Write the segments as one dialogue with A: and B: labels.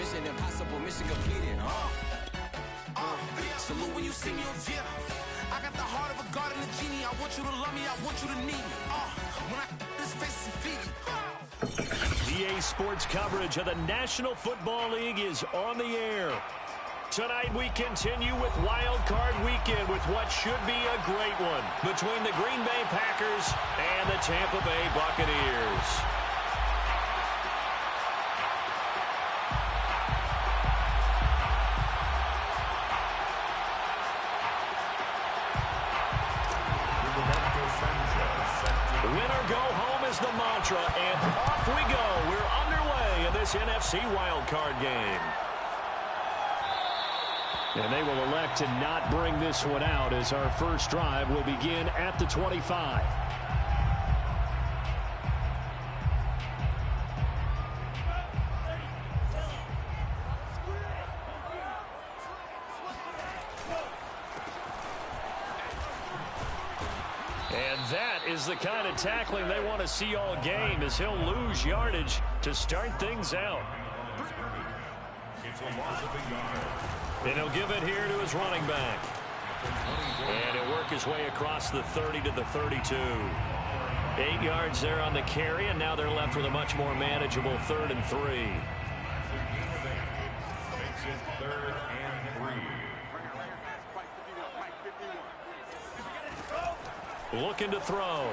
A: Mission impossible, mission completed. Salute when you see me. I got the heart of a god and a genie. I want you to love me, I want you to need me. When I this face is feedy.
B: EA Sports coverage of the National Football League is on the air. Tonight we continue with Wild Card Weekend with what should be a great one between the Green Bay Packers and the Tampa Bay Buccaneers. Winner go home is the mantra, and off we go. We're underway in this NFC Wild Card game. And they will elect to not bring this one out as our first drive will begin at the 25. And that is the kind of tackling they want to see all game, as he'll lose yardage to start things out.
C: It's a loss of a yard.
B: And he'll give it here to his running back. And he'll work his way across the 30 to the 32. 8 yards there on the carry, and now they're left with a much more manageable 3rd and 3.
C: Makes it 3rd and 3.
B: Looking to throw.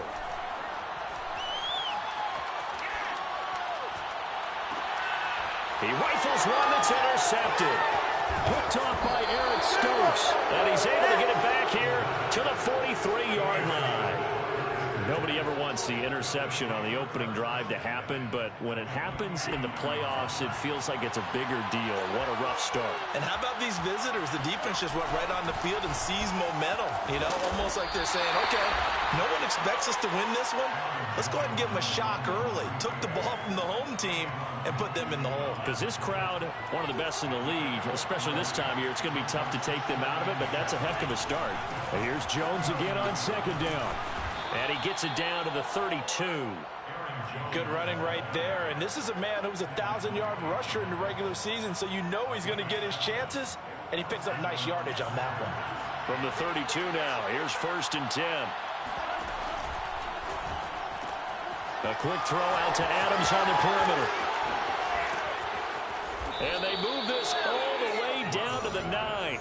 B: He rifles one that's intercepted. Picked off by Eric Stokes. And he's able to get it back here to the 43-yard line. Nobody ever wants the interception on the opening drive to happen, but when it happens in the playoffs, it feels like it's a bigger deal. What a rough start.
D: And how about these visitors? The defense just went right on the field and seized momentum. You know, almost like they're saying, okay, no one expects us to win this one. Let's go ahead and give them a shock early. Took the ball from the home team and put them in the hole.
B: Because this crowd, one of the best in the league, especially this time of year, it's going to be tough to take them out of it, but that's a heck of a start. And here's Jones again on 2nd down. And he gets it down to the 32.
D: Good running right there. And this is a man who was a 1,000-yard rusher in the regular season, so you know he's going to get his chances, and he picks up nice yardage on that one.
B: From the 32 now, here's 1st and 10. A quick throw out to Adams on the perimeter. And they move this all the way down to the 9.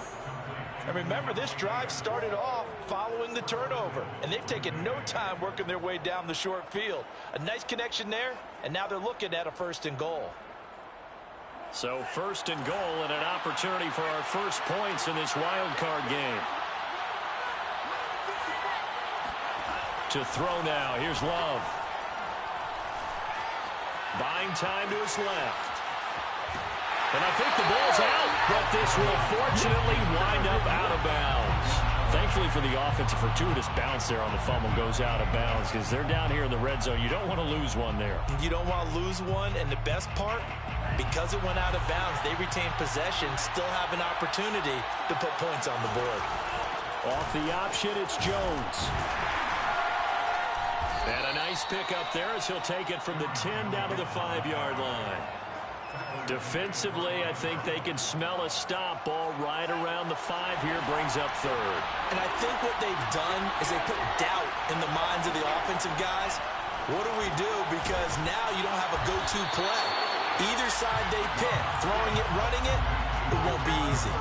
D: And remember, this drive started off following the turnover, and they've taken no time working their way down the short field. A nice connection there, and now they're looking at a 1st and goal.
B: So 1st and goal and an opportunity for our first points in this wild card game. To throw now, here's Love. Buying time to his left. And I think the ball's out, but this will fortunately wind up out of bounds. Thankfully for the offense, a fortuitous bounce there on the fumble goes out of bounds because they're down here in the red zone. You don't want to lose one there.
D: You don't want to lose one, and the best part, because it went out of bounds, they retain possession, still have an opportunity to put points on the board.
B: Off the option, it's Jones. And a nice pick up there as he'll take it from the 10 down to the 5-yard line. Defensively, I think they can smell a stop. Ball right around the 5 here, brings up 3rd.
D: And I think what they've done is they put doubt in the minds of the offensive guys. What do we do? Because now you don't have a go-to play. Either side they pick, throwing it, running it, it won't be easy.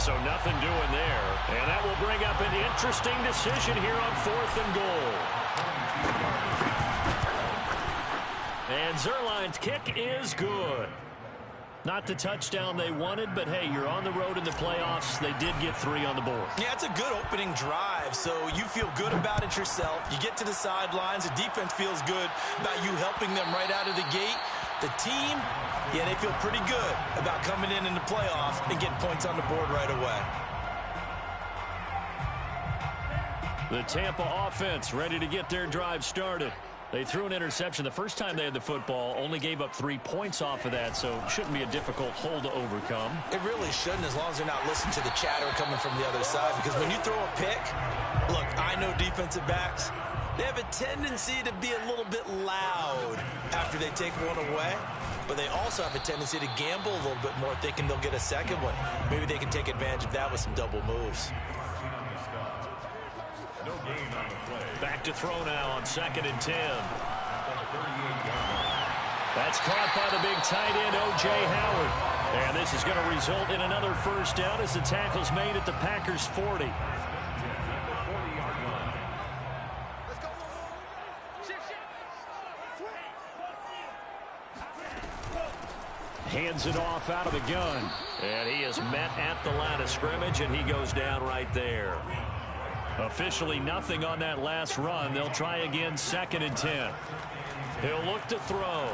B: So nothing doing there. And that will bring up an interesting decision here on 4th and goal. And Zuerlein's kick is good. Not the touchdown they wanted, but hey, you're on the road in the playoffs. They did get 3 on the board.
D: Yeah, it's a good opening drive, so you feel good about it yourself. You get to the sidelines. The defense feels good about you helping them right out of the gate. The team, yeah, they feel pretty good about coming in the playoffs and getting points on the board right away.
B: The Tampa offense ready to get their drive started. They threw an interception the first time they had the football, only gave up 3 points off of that, so it shouldn't be a difficult hole to overcome.
D: It really shouldn't, as long as they're not listening to the chatter coming from the other side, because when you throw a pick, look, I know defensive backs, they have a tendency to be a little bit loud after they take one away. but they also have a tendency to gamble a little bit more, thinking they'll get a second one. Maybe they can take advantage of that with some double moves.
C: No gain on the play.
B: Back to throw now on 2nd and 10. That's caught by the big tight end, O.J. Howard. And this is going to result in another first down as the tackle's made at the Packers' 40. Hands it off out of the gun. And he is met at the line of scrimmage, and he goes down right there. Officially nothing on that last run. They'll try again 2nd and 10. He'll look to throw.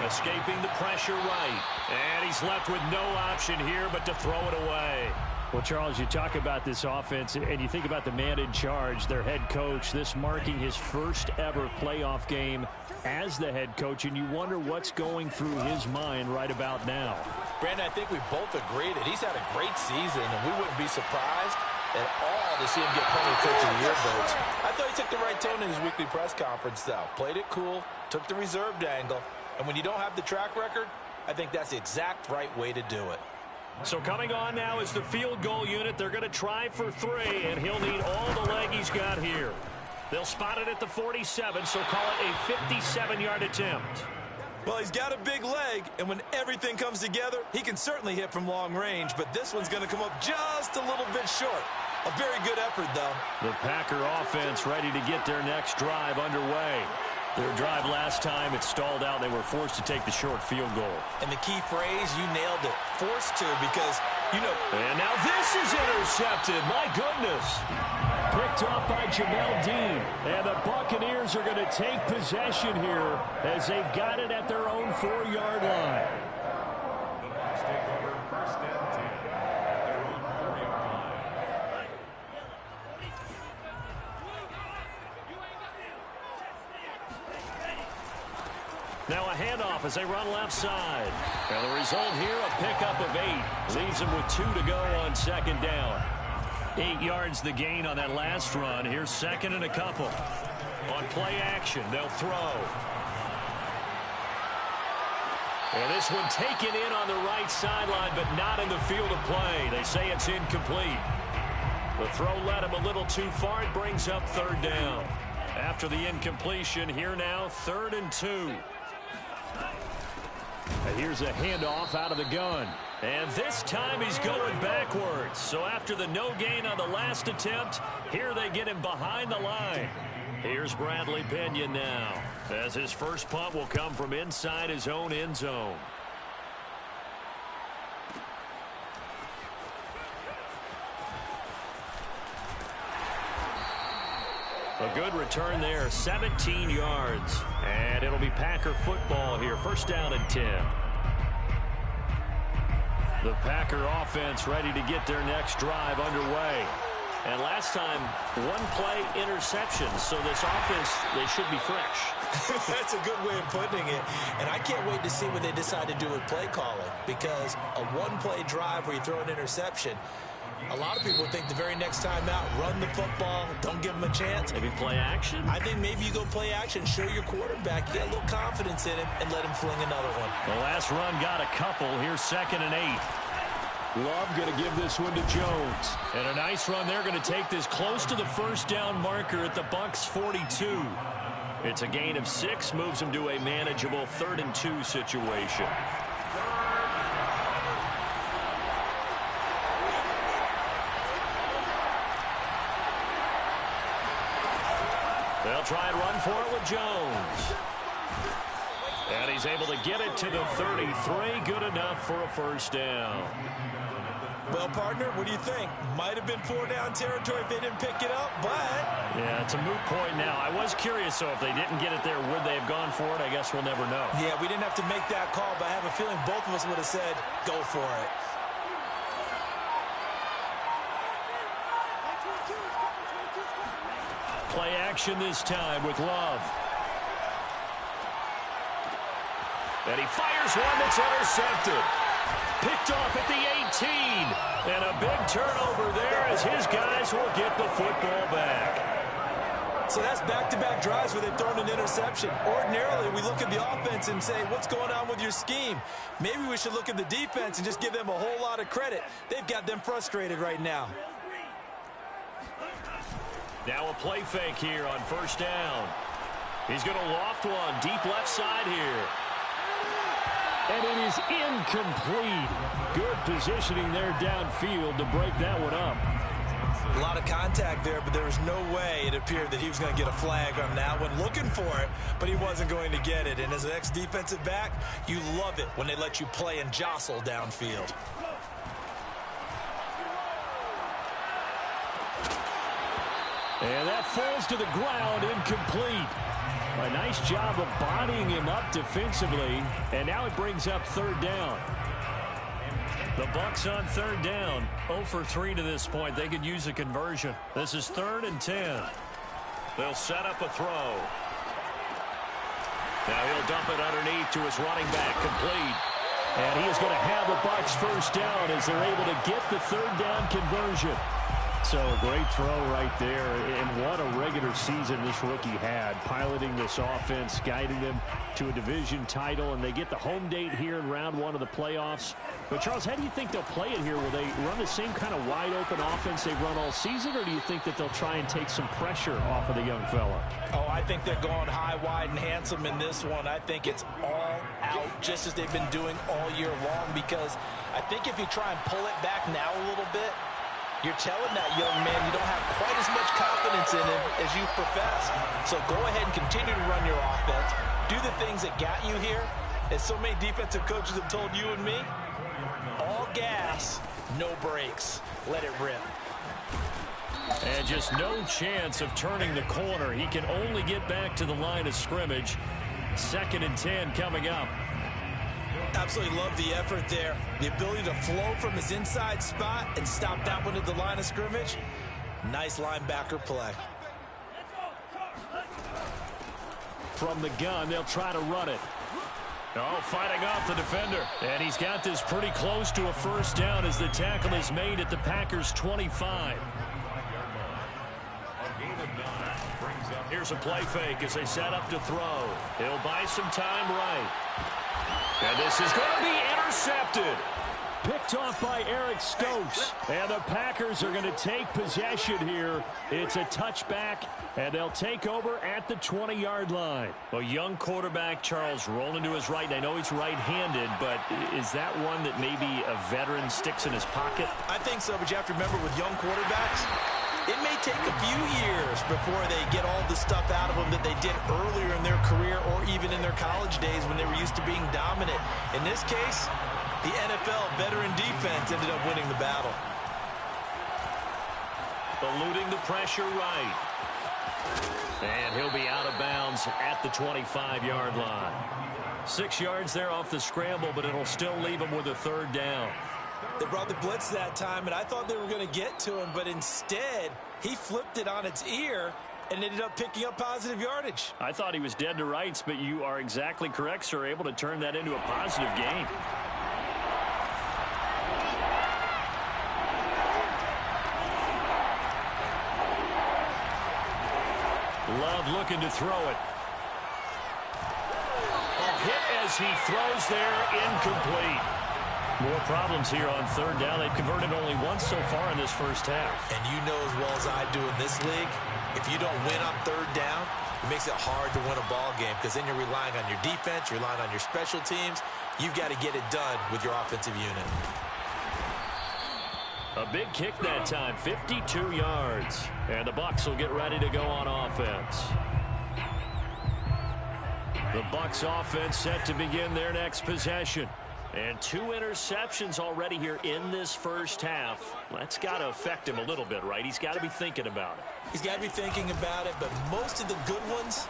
B: Escaping the pressure right. And he's left with no option here but to throw it away. Well, Charles, you talk about this offense, and you think about the man in charge, their head coach, this marking his first ever playoff game as the head coach, and you wonder what's going through his mind right about now.
D: Brandon, I think we both agree that he's had a great season, and we wouldn't be surprised at all to see him get plenty of Coach of the Year votes. I thought he took the right tone in his weekly press conference, though. Played it cool, took the reserved angle, and when you don't have the track record, I think that's the exact right way to do it.
B: So coming on now is the field goal unit. They're going to try for 3, and he'll need all the leg he's got here. They'll spot it at the 47, so call it a 57-yard attempt.
D: Well, he's got a big leg, and when everything comes together, he can certainly hit from long range, but this one's going to come up just a little bit short. A very good effort, though.
B: The Packer offense ready to get their next drive underway. Their drive last time, it stalled out. They were forced to take the short field goal.
D: And the key phrase, you nailed it. Forced to, because, you know.
B: And now this is intercepted. My goodness. Picked off by Jamel Dean. And the Buccaneers are going to take possession here as they've got it at their own 4-yard line.
C: The Bucs take over 1st and 10 at their own 4-yard line.
B: Now a handoff as they run left side. And the result here, a pickup of 8. Leaves them with 2 to go on 2nd down. 8 yards the gain on that last run. Here's 2nd and a couple. On play action, they'll throw. And this one taken in on the right sideline, but not in the field of play. They say it's incomplete. The throw led him a little too far. It brings up 3rd down. After the incompletion, here now, 3rd and 2. And here's a handoff out of the gun. And this time he's going backwards. So after the no gain on the last attempt, here they get him behind the line. Here's Bradley Pinion now, as his first punt will come from inside his own end zone. A good return there, 17 yards. And it'll be Packer football here, 1st down and 10. The Packer offense ready to get their next drive underway. And last time, 1-play interception. So this offense, they should be fresh.
D: That's a good way of putting it. And I can't wait to see what they decide to do with play calling. Because a 1-play drive where you throw an interception, a lot of people think the very next time out, run the football, don't give them a chance.
B: Maybe play action?
D: I think maybe you go play action, show your quarterback, you get a little confidence in him, and let him fling another one.
B: The last run got a couple. Here's 2nd and 8. Love going to give this one to Jones. And a nice run. They're going to take this close to the 1st down marker at the Bucs 42. It's a gain of 6, moves them to a manageable 3rd and 2 situation. They'll try and run for it with Jones. And he's able to get it to the 33. Good enough for a 1st down.
D: Well, partner, what do you think? Might have been 4-down territory if they didn't pick it up, but...
B: Yeah, it's a moot point now. I was curious, so if they didn't get it there, would they have gone for it? I guess we'll never know.
D: Yeah, we didn't have to make that call, but I have a feeling both of us would have said, go for it.
B: Play action this time with Love. And he fires one that's intercepted. Picked off at the 18. And a big turnover there as his guys will get the football back.
D: So So that's back-to-back drives where they've thrown an interception. Ordinarily, we look at the offense and say, what's going on with your scheme? Maybe we should look at the defense and just give them a whole lot of credit. They've got them frustrated right now.
B: Now a play fake here on first down. He's going to loft one deep left side here. And it is incomplete. Good positioning there downfield to break that one up.
D: A lot of contact there, but there was no way it appeared that he was going to get a flag on that one. Looking for it, but he wasn't going to get it. And as an ex-defensive back, you love it when they let you play and jostle downfield.
B: And that falls to the ground, incomplete. A nice job of bodying him up defensively, and now it brings up third down. The Bucs on third down, 0 for 3 to this point. They could use a conversion. This is 3rd and 10. They'll set up a throw. Now he'll dump it underneath to his running back, complete. And he is going to have the Bucs first down as they're able to get the third down conversion. So a great throw right there, and what a regular season this rookie had, piloting this offense, guiding them to a division title, and they get the home date here in round 1 of the playoffs. But, Charles, how do you think they'll play it here? Will they run the same kind of wide-open offense they've run all season, or do you think that they'll try and take some pressure off of the young fella?
D: Oh, I think they're going high, wide, and handsome in this one. I think it's all out, just as they've been doing all year long, because I think if you try and pull it back now a little bit, you're telling that young man you don't have quite as much confidence in him as you profess. So go ahead and continue to run your offense. Do the things that got you here. As so many defensive coaches have told you and me, all gas, no brakes. Let it rip.
B: And just no chance of turning the corner. He can only get back to the line of scrimmage. 2nd and 10 coming up.
D: Absolutely love the effort there. The ability to flow from his inside spot and stop that one at the line of scrimmage. Nice linebacker play.
B: From the gun, they'll try to run it. Oh, fighting off the defender. And he's got this pretty close to a first down as the tackle is made at the Packers' 25. Here's a play fake as they set up to throw. He'll buy some time right. And this is going to be intercepted. Picked off by Eric Stokes. And the Packers are going to take possession here. It's a touchback, and they'll take over at the 20-yard line. A young quarterback, Charles, rolling to his right. And I know he's right-handed, but is that one that maybe a veteran sticks in his pocket?
D: I think so, but you have to remember with young quarterbacks, it may take a few years before they get all the stuff out of them that they did earlier in their career or even in their college days when they were used to being dominant. In this case, the NFL veteran defense ended up winning the battle.
B: Eluding the pressure right. And he'll be out of bounds at the 25-yard line. 6 yards there off the scramble, but it'll still leave him with a third down.
D: They brought the blitz that time, and I thought they were going to get to him, but instead, he flipped it on its ear and ended up picking up positive yardage.
B: I thought he was dead to rights, but you are exactly correct, sir, able to turn that into a positive gain. Love looking to throw it. A hit as he throws there, incomplete. More problems here on third down. They've converted only once so far in this first half.
D: And you know as well as I do in this league, if you don't win on third down, it makes it hard to win a ball game because then you're relying on your defense, you're relying on your special teams. You've got to get it done with your offensive unit.
B: A big kick that time, 52 yards. And the Bucs will get ready to go on offense. The Bucs offense set to begin their next possession. And 2 interceptions already here in this first half. That's got to affect him a little bit, right? He's got to be thinking about it.
D: He's got to be thinking about it, but most of the good ones,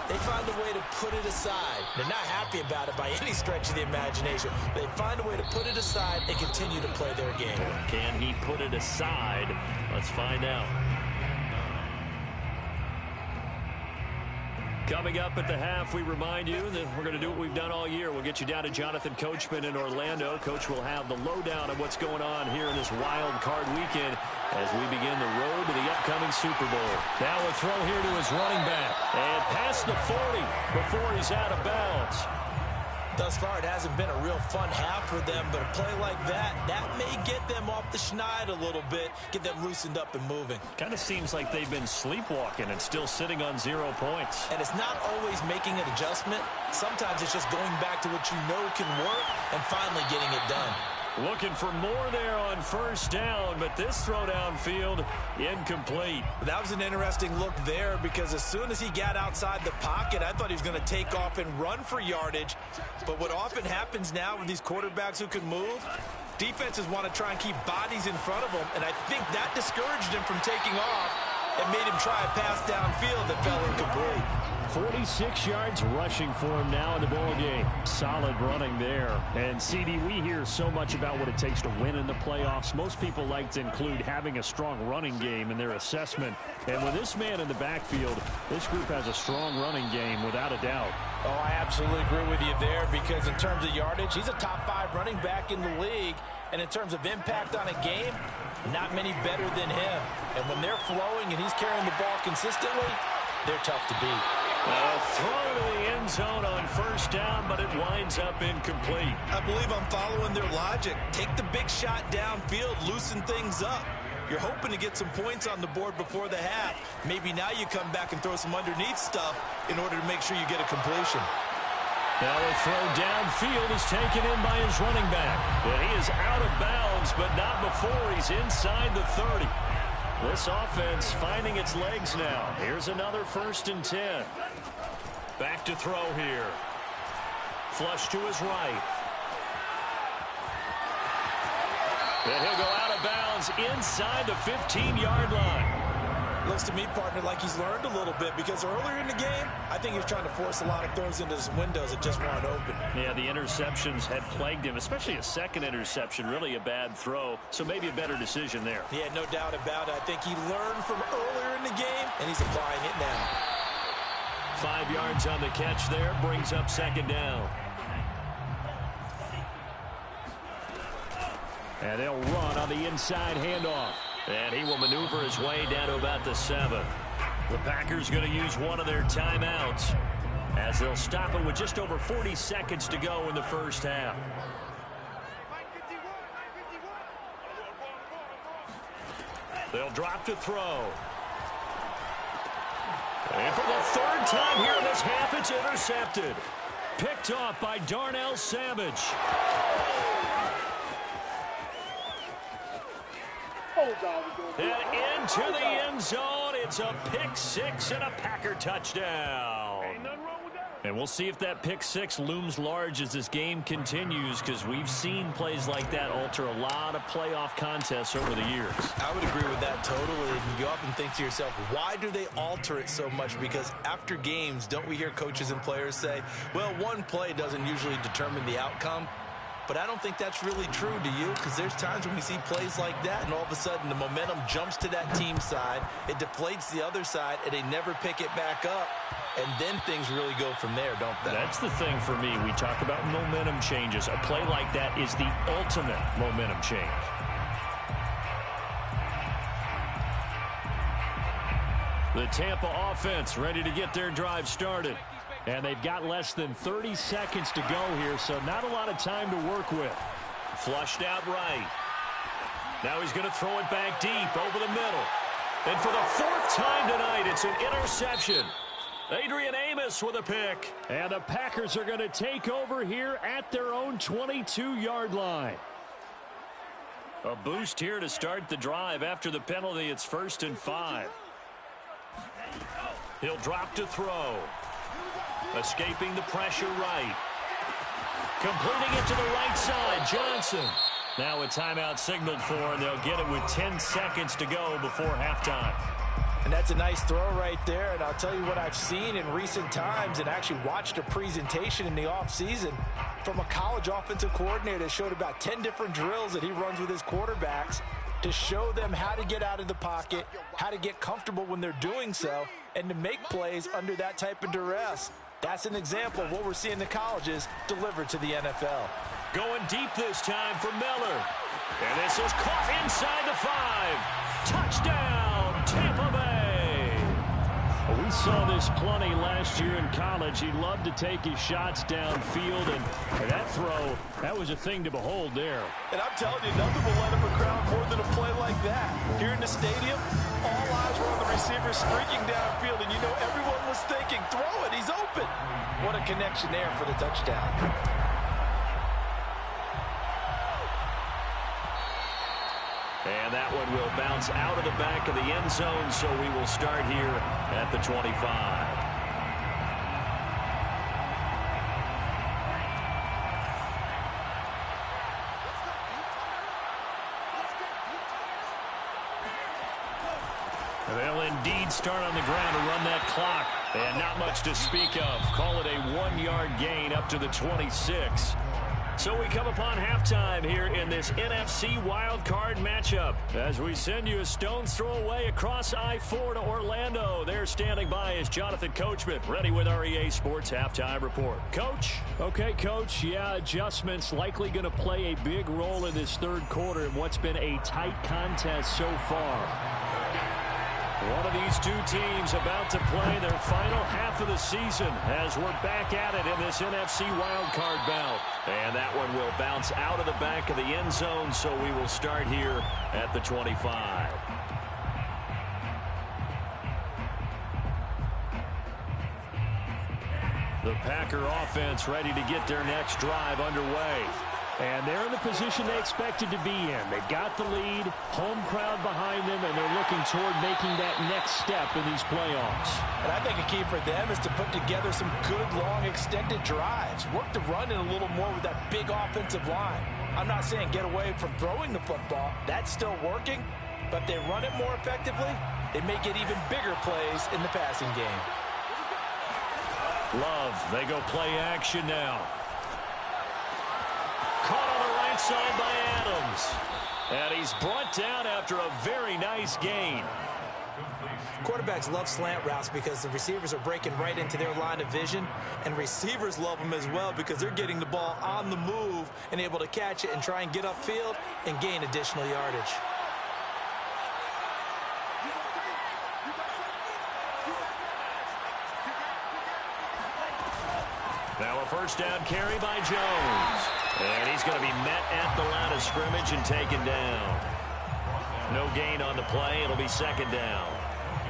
D: they find a way to put it aside. They're not happy about it by any stretch of the imagination. They find a way to put it aside and continue to play their game.
B: Can he put it aside? Let's find out. Coming up at the half, we remind you that we're going to do what we've done all year. We'll get you down to Jonathan Coachman in Orlando. Coach will have the lowdown of what's going on here in this wild card weekend as we begin the road to the upcoming Super Bowl. Now a throw here to his running back. And past the 40 before he's out of bounds.
D: Thus far, it hasn't been a real fun half for them, but a play like that may get them off the schneid a little bit, get them loosened up and moving.
B: Kind of seems like they've been sleepwalking and still sitting on 0 points.
D: And it's not always making an adjustment. Sometimes it's just going back to what you know can work and finally getting it done.
B: Looking for more there on first down, but this throw downfield incomplete.
D: That was an interesting look there because as soon as he got outside the pocket, I thought he was going to take off and run for yardage. But what often happens now with these quarterbacks who can move, defenses want to try and keep bodies in front of them, and I think that discouraged him from taking off and made him try a pass downfield that fell incomplete.
B: 46 yards rushing for him now in the ball game. Solid running there. And, CD, we hear so much about what it takes to win in the playoffs. Most people like to include having a strong running game in their assessment. And with this man in the backfield, this group has a strong running game without a doubt.
D: Oh, I absolutely agree with you there because in terms of yardage, he's a top 5 running back in the league. And in terms of impact on a game, not many better than him. And when they're flowing and he's carrying the ball consistently, they're tough to beat.
B: A throw to the end zone on first down, but it winds up incomplete.
D: I believe I'm following their logic. Take the big shot downfield, loosen things up. You're hoping to get some points on the board before the half. Maybe now you come back and throw some underneath stuff in order to make sure you get a completion.
B: Now a throw downfield is taken in by his running back. And he is out of bounds, but not before he's inside the 30. This offense finding its legs now. Here's another 1st and 10. Back to throw here. Flush to his right. And he'll go out of bounds inside the 15-yard line.
D: Looks to me, partner, like he's learned a little bit because earlier in the game, I think he was trying to force a lot of throws into some windows that just weren't open.
B: Yeah, the interceptions had plagued him, especially a second interception, really a bad throw. So maybe a better decision there.
D: Yeah, no doubt about it. I think he learned from earlier in the game, and he's applying it now.
B: 5 yards on the catch there, brings up 2nd down. And they'll run on the inside handoff. And he will maneuver his way down to about the 7. The Packers going to use one of their timeouts as they'll stop it with just over 40 seconds to go in the first half. They'll drop to throw. And for the 3rd time here in this half, it's intercepted. Picked off by Darnell Savage. And into the end zone. It's a pick 6 and a Packer touchdown. And we'll see if that pick 6 looms large as this game continues, because we've seen plays like that alter a lot of playoff contests over the years.
D: I would agree with that totally. And you often think to yourself, why do they alter it so much? Because after games, don't we hear coaches and players say, well, one play doesn't usually determine the outcome? But I don't think that's really true, do you? Because there's times when we see plays like that, and all of a sudden the momentum jumps to that team side, it deflates the other side, and they never pick it back up. And then things really go from there, don't they?
B: That's the thing for me. We talk about momentum changes. A play like that is the ultimate momentum change. The Tampa offense ready to get their drive started. And they've got less than 30 seconds to go here, so not a lot of time to work with. Flushed out right. Now he's going to throw it back deep over the middle. And for the 4th time tonight, it's an interception. Adrian Amos with a pick. And the Packers are going to take over here at their own 22-yard line. A boost here to start the drive. After the penalty, it's 1st and 5. He'll drop to throw. Escaping the pressure right. Completing it to the right side, Johnson. Now a timeout signaled for, and they'll get it with 10 seconds to go before halftime.
D: And that's a nice throw right there. And I'll tell you what I've seen in recent times and actually watched a presentation in the offseason from a college offensive coordinator that showed about 10 different drills that he runs with his quarterbacks to show them how to get out of the pocket, how to get comfortable when they're doing so, and to make plays under that type of duress. That's an example of what we're seeing the colleges deliver to the NFL.
B: Going deep this time for Miller. And this is caught inside the 5. Touchdown, Tampa Bay. We saw this plenty last year in college. He loved to take his shots downfield, and that throw, that was a thing to behold there.
D: And I'm telling you, nothing will light up a crowd more than a play like that. Here in the stadium, all eyes were on the receiver streaking downfield, and you know everyone was thinking, throw it, he's open. What a connection there for the touchdown.
B: And that one will bounce out of the back of the end zone, so we will start here at the 25. They'll indeed start on the ground to run that clock. And not much to speak of. Call it a 1-yard gain up to the 26. So we come upon halftime here in this NFC wildcard matchup as we send you a stone's throw away across I-4 to Orlando. There standing by is Jonathan Coachman, ready with our EA Sports Halftime Report. Coach? Okay, Coach. Yeah, adjustments likely going to play a big role in this third quarter in what's been a tight contest so far. One of these two teams about to play their final half of the season as we're back at it in this NFC wildcard bout. And that one will bounce out of the back of the end zone, so we will start here at the 25. The Packer offense ready to get their next drive underway. And they're in the position they expected to be in. They've got the lead, home crowd behind them, and they're looking toward making that next step in these playoffs.
D: And I think a key for them is to put together some good, long, extended drives. Work the run in a little more with that big offensive line. I'm not saying get away from throwing the football. That's still working. But if they run it more effectively, they may get even bigger plays in the passing game.
B: Love, they go play action now. Caught on the right side by Adams. And he's brought down after a very nice gain.
D: Quarterbacks love slant routes because the receivers are breaking right into their line of vision. And receivers love them as well because they're getting the ball on the move and able to catch it and try and get upfield and gain additional yardage.
B: Now a first down carry by Jones. And he's going to be met at the line of scrimmage and taken down. No gain on the play. It'll be second down.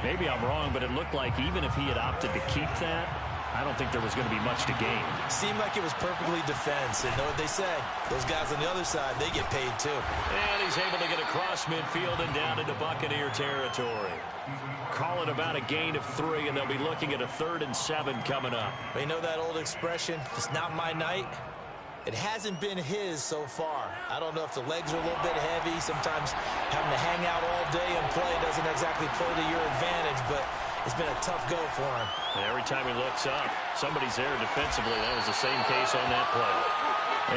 B: Maybe I'm wrong, but it looked like even if he had opted to keep that, I don't think there was going to be much to gain.
D: Seemed like it was perfectly defense. And know what they say? Those guys on the other side, they get paid too.
B: And he's able to get across midfield and down into Buccaneer territory. Call it about a gain of 3, and they'll be looking at a 3rd and 7 coming up.
D: You know that old expression, it's not my night? It hasn't been his so far. I don't know if the legs are a little bit heavy. Sometimes having to hang out all day and play doesn't exactly play to your advantage, but it's been a tough go for him.
B: And every time he looks up, somebody's there defensively. That was the same case on that play.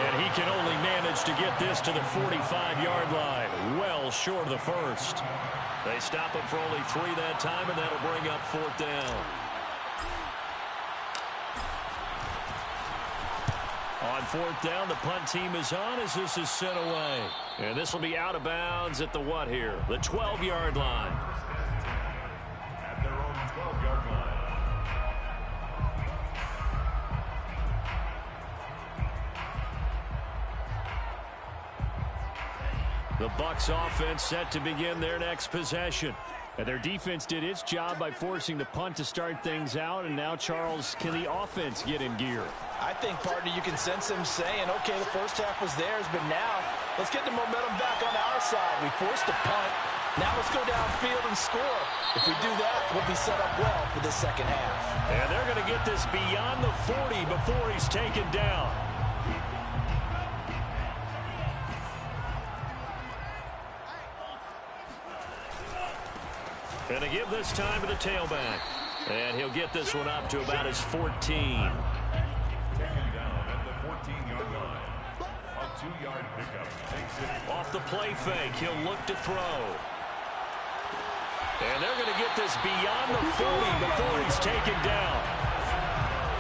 B: And he can only manage to get this to the 45-yard line, well short of the first. They stop him for only 3 that time, and that'll bring up 4th down. On 4th down, the punt team is on as this is sent away. And this will be out of bounds at the what here? The 12-yard line.
C: At their own 12-yard line.
B: The Bucs offense set to begin their next possession. And their defense did its job by forcing the punt to start things out. And now, Charles, can the offense get in gear?
D: I think, partner, you can sense them saying, okay, the first half was theirs, but now let's get the momentum back on our side. We forced a punt. Now let's go downfield and score. If we do that, we'll be set up well for the second half.
B: And they're going to get this beyond the 40 before he's taken down. And to give this time to the tailback. And he'll get this one up to about his 14.
C: Taken down at the 14-yard line. A 2-yard pickup takes it.
B: Off the play fake, he'll look to throw. And they're going to get this beyond the 40 before he's taken down.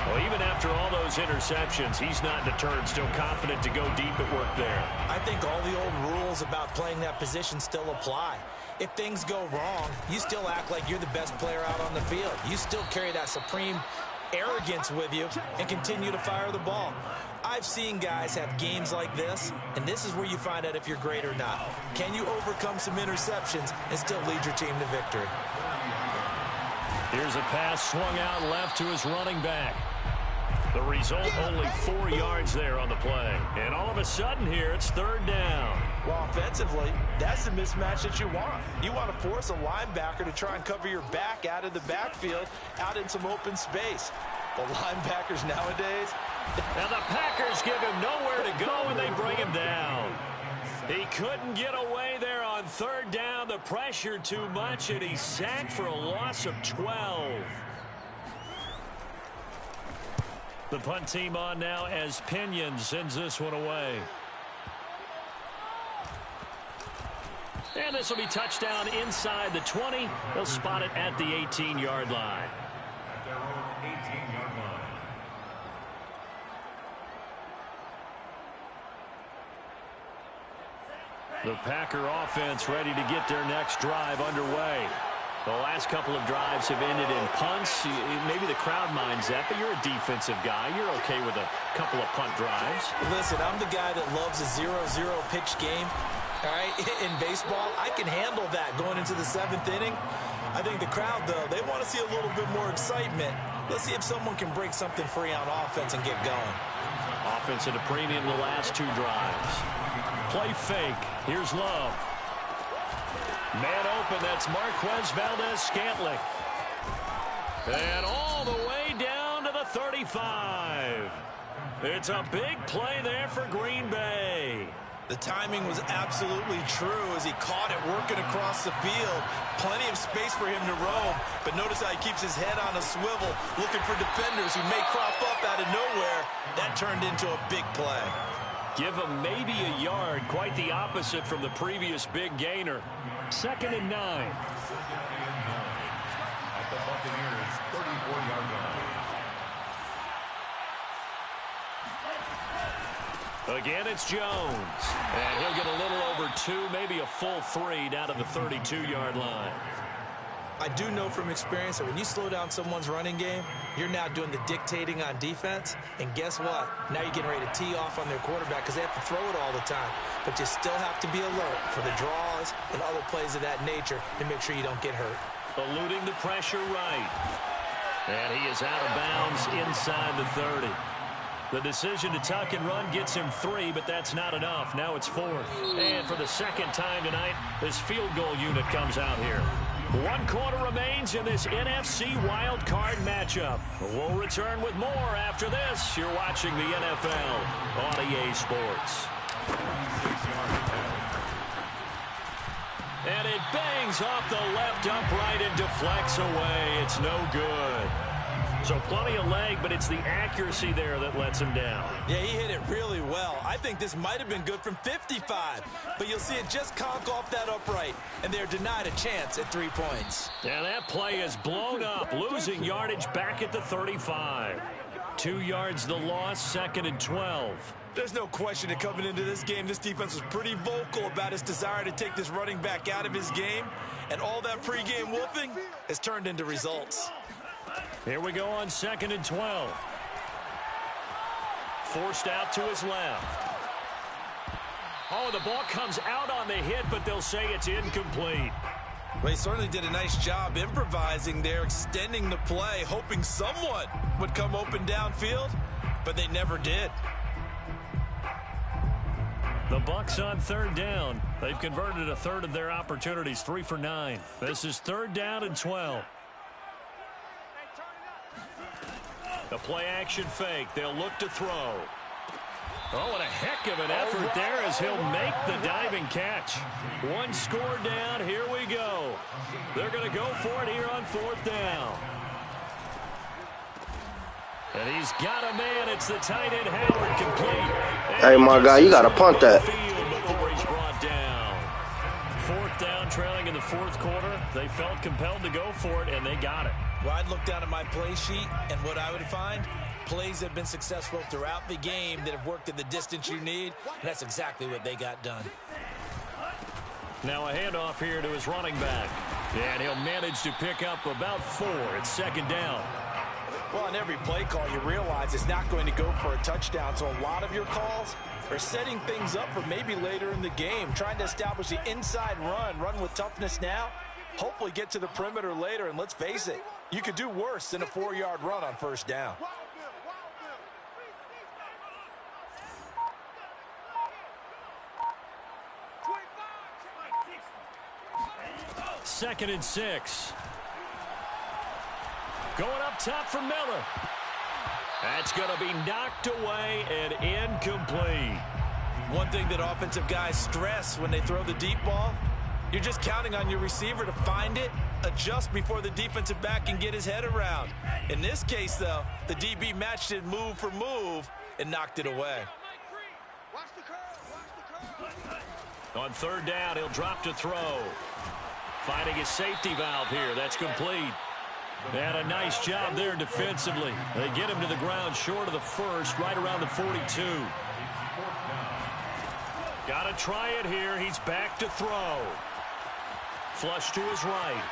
B: Well, even after all those interceptions, he's not deterred, still confident to go deep at work there.
D: I think all the old rules about playing that position still apply. If things go wrong, you still act like you're the best player out on the field. You still carry that supreme arrogance with you and continue to fire the ball. I've seen guys have games like this, and this is where you find out if you're great or not. Can you overcome some interceptions and still lead your team to victory?
B: Here's a pass swung out left to his running back. The result, only 4 yards there on the play. And all of a sudden here, it's third down.
D: Well, offensively, that's the mismatch that you want. You want to force a linebacker to try and cover your back out of the backfield, out in some open space. The linebackers nowadays.
B: Now the Packers give him nowhere to go, and they bring him down. He couldn't get away there on third down. The pressure too much, and he's sacked for a loss of 12. The punt team on now as Pinion sends this one away. And this will be touchdown inside the 20. They'll spot it at the 18-yard line.
C: At their own 18-yard line.
B: The Packer offense ready to get their next drive underway. The last couple of drives have ended in punts. Maybe the crowd minds that, but you're a defensive guy. You're okay with a couple of punt drives.
D: Listen, I'm the guy that loves a 0-0 pitch game. All right, in baseball, I can handle that going into the 7th inning. I think the crowd, though, they want to see a little bit more excitement. Let's see if someone can break something free on offense and get going.
B: Offense at a premium the last 2 drives. Play fake. Here's Love. Man open, that's Marquez Valdez-Scantling. And all the way down to the 35. It's a big play there for Green Bay.
D: The timing was absolutely true as he caught it working across the field. Plenty of space for him to roam, but notice how he keeps his head on a swivel, looking for defenders who may crop up out of nowhere. That turned into a big play.
B: Give him maybe a yard, quite the opposite from the previous big gainer. 2nd and 9.
C: At the Buccaneers' 34-yard line.
B: Again, it's Jones. And he'll get a little over 2, maybe a full 3 down to the 32-yard line.
D: I do know from experience that when you slow down someone's running game, you're now doing the dictating on defense. And guess what? Now you're getting ready to tee off on their quarterback because they have to throw it all the time. But you still have to be alert for the draws and other plays of that nature to make sure you don't get hurt.
B: Eluding the pressure right. And he is out of bounds inside the 30. The decision to tuck and run gets him 3, but that's not enough. Now it's 4th. And for the second time tonight, this field goal unit comes out here. 1 quarter remains in this NFC wild card matchup. We'll return with more after this. You're watching the NFL on EA Sports. And it bangs off the left upright and deflects away. It's no good. So plenty of leg, but it's the accuracy there that lets him down.
D: Yeah, he hit it really well. I think this might have been good from 55. But you'll see it just conk off that upright, and they're denied a chance at 3 points.
B: Yeah, that play is blown up, losing yardage back at the 35. 2 yards the loss, 2nd and 12.
D: There's no question that coming into this game, this defense was pretty vocal about its desire to take this running back out of his game. And all that pregame whooping has turned into results.
B: Here we go on 2nd and 12. Forced out to his left. Oh, the ball comes out on the hit, but they'll say it's incomplete.
D: Well, he certainly did a nice job improvising there, extending the play, hoping someone would come open downfield, but they never did.
B: The Bucs on 3rd down. They've converted a third of their opportunities, 3 for 9. This is 3rd down and 12. A play-action fake. They'll look to throw. Oh, and a heck of an effort there as he'll make the diving catch. 1 score down. Here we go. They're going to go for it here on 4th down. And he's got a man. It's the tight end, Howard, complete.
E: Hey, my guy, you got to punt that.
B: Before he's brought down. 4th down, trailing in the 4th fourth quarter, they felt compelled to go for it, and they got it.
D: Well, I'd look down at my play sheet, and what I would find, plays that have been successful throughout the game that have worked at the distance you need, and that's exactly what they got done.
B: Now a handoff here to his running back, and he'll manage to pick up about 4. It's second down.
D: Well, on every play call, you realize it's not going to go for a touchdown, so a lot of your calls are setting things up for maybe later in the game, trying to establish the inside run with toughness now, hopefully get to the perimeter later, and let's face it, you could do worse than a 4-yard run on first down.
B: Second and 6. Going up top for Miller. That's going to be knocked away and incomplete.
D: One thing that offensive guys stress when they throw the deep ball, you're just counting on your receiver to find it, adjust before the defensive back can get his head around. In this case, though, the DB matched it move for move and knocked it away.
B: On third down, he'll drop to throw. Finding his safety valve here. That's complete. And a nice job there defensively. They get him to the ground short of the first, right around the 42. Got to try it here. He's back to throw. Flush to his right.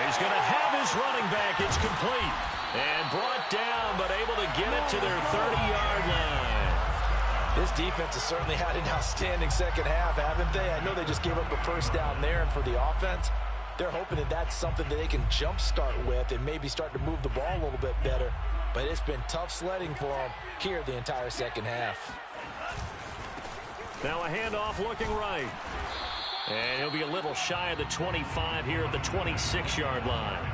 B: He's going to have his running back. It's complete. And brought down, but able to get it to their 30-yard line.
D: This defense has certainly had an outstanding second half, haven't they? I know they just gave up a first down there, and for the offense, they're hoping that that's something that they can jumpstart with and maybe start to move the ball a little bit better. But it's been tough sledding for them here the entire second half.
B: Now a handoff looking right. And he'll be a little shy of the 25 here at the 26-yard line.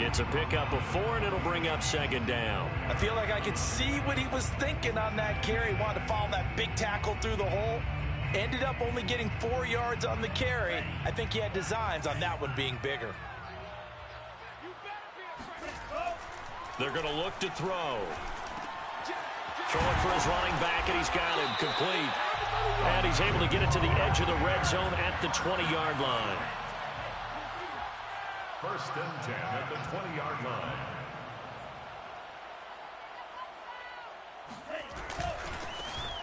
B: It's a pickup of 4, and it'll bring up second down.
D: I feel like I could see what he was thinking on that carry. Wanted to follow that big tackle through the hole. Ended up only getting 4 yards on the carry. I think he had designs on that one being bigger.
B: They're going to look to throw. Throwing for his running back, and he's got him complete. And he's able to get it to the edge of the red zone at the 20-yard line.
C: First and 10 at the 20-yard line.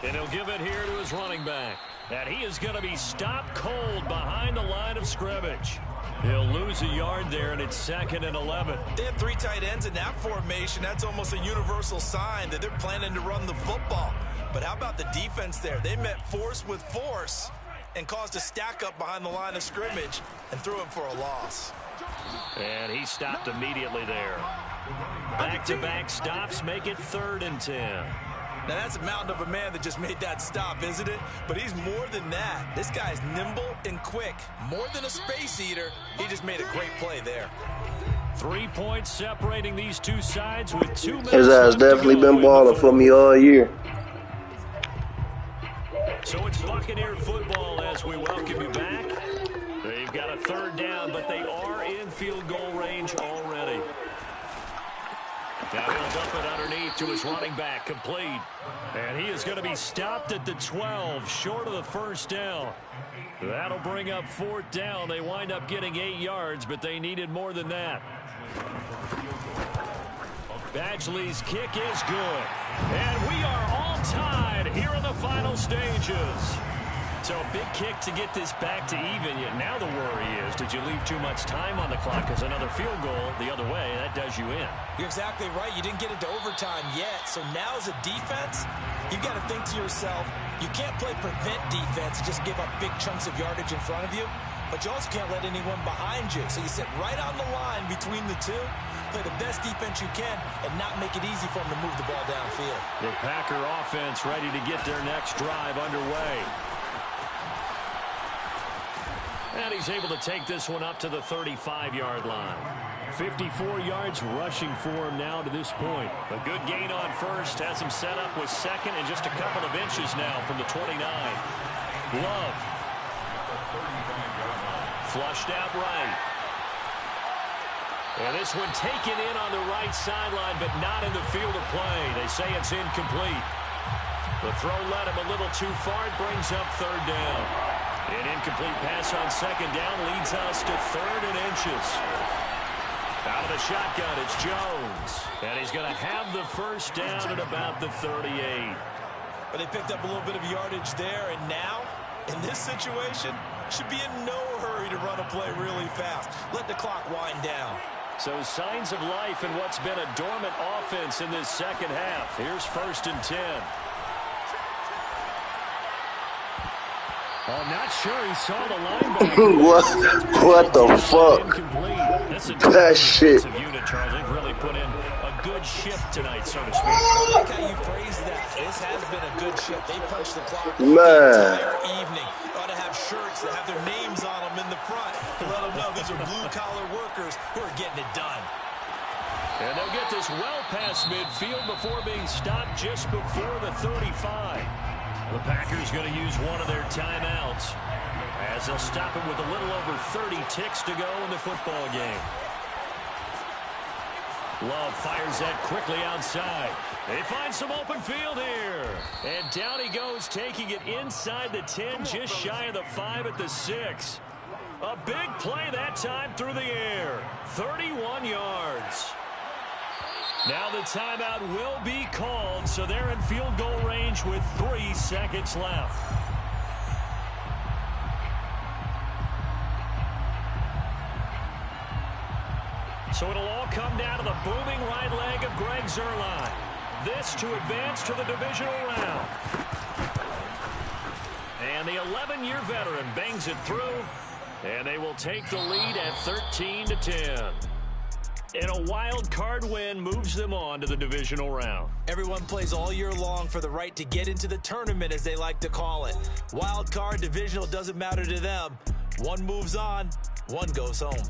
B: And he'll give it here to his running back. And he is going to be stopped cold behind the line of scrimmage. He'll lose a yard there, and it's second and 11.
D: They have 3 tight ends in that formation. That's almost a universal sign that they're planning to run the football. But how about the defense there? They met force with force and caused a stack up behind the line of scrimmage and threw him for a loss.
B: And he stopped immediately there. Back-to-back stops make it 3rd and 10.
D: Now, that's a mountain of a man that just made that stop, isn't it? But he's more than that. This guy's nimble and quick. More than a space eater, he just made a great play there.
B: 3 points separating these two sides with 2 minutes.
E: His ass definitely been balling for me all year.
B: So it's Buccaneer football as we welcome you back. They've got a 3rd down, but they are in field goal range already. Now he'll dump it underneath to his running back, complete. And he is going to be stopped at the 12, short of the first down. That'll bring up 4th down. They wind up getting 8 yards, but they needed more than that. Badgley's kick is good. And we are all tied here in the final stages. So a big kick to get this back to even. Yet now the worry is, did you leave too much time on the clock? Because another field goal the other way, that does you in.
D: You're exactly right. You didn't get into overtime yet. So now as a defense, you've got to think to yourself, you can't play prevent defense and just give up big chunks of yardage in front of you. But you also can't let anyone behind you. So you sit right on the line between the two, play the best defense you can, and not make it easy for them to move the ball downfield.
B: The Packer offense ready to get their next drive underway. And he's able to take this one up to the 35-yard line. 54 yards rushing for him now to this point. A good gain on first has him set up with second and just a couple of inches now from the 29. Love. Flushed out right. And this one taken in on the right sideline, but not in the field of play. They say it's incomplete. The throw led him a little too far. It brings up 3rd down. An incomplete pass on second down leads us to 3rd and inches. Out of the shotgun, it's Jones. And he's going to have the first down at about the 38.
D: But they picked up a little bit of yardage there, and now, in this situation, should be in no hurry to run a play really fast. Let the clock wind down.
B: So signs of life in what's been a dormant offense in this second half. Here's 1st and 10. I'm not sure he saw the linebacker.
E: What the fuck? That shit.
B: Unit, Charles. They've really put in a good shift tonight, so to speak.
D: I like how you phrase that. This has been a good shift. They punched the clock the
E: Man.
D: entire evening. Ought to have shirts that have their names on them in the front to let them know these are blue-collar workers who are getting it done.
B: And they'll get this well past midfield before being stopped just before the 35. The Packers going to use one of their timeouts as they'll stop it with a little over 30 ticks to go in the football game. Love fires that quickly outside. They find some open field here. And down he goes, taking it inside the 10, just shy of the 5 at the 6. A big play that time through the air. 31 yards. Now the timeout will be called, so they're in field goal range with 3 seconds left. So it'll all come down to the booming right leg of Greg Zuerlein. This to advance to the divisional round. And the 11-year veteran bangs it through, and they will take the lead at 13-10. And a wild card win moves them on to the divisional round.
D: Everyone plays all year long for the right to get into the tournament, as they like to call it. Wild card, divisional, doesn't matter to them. One moves on, one goes home.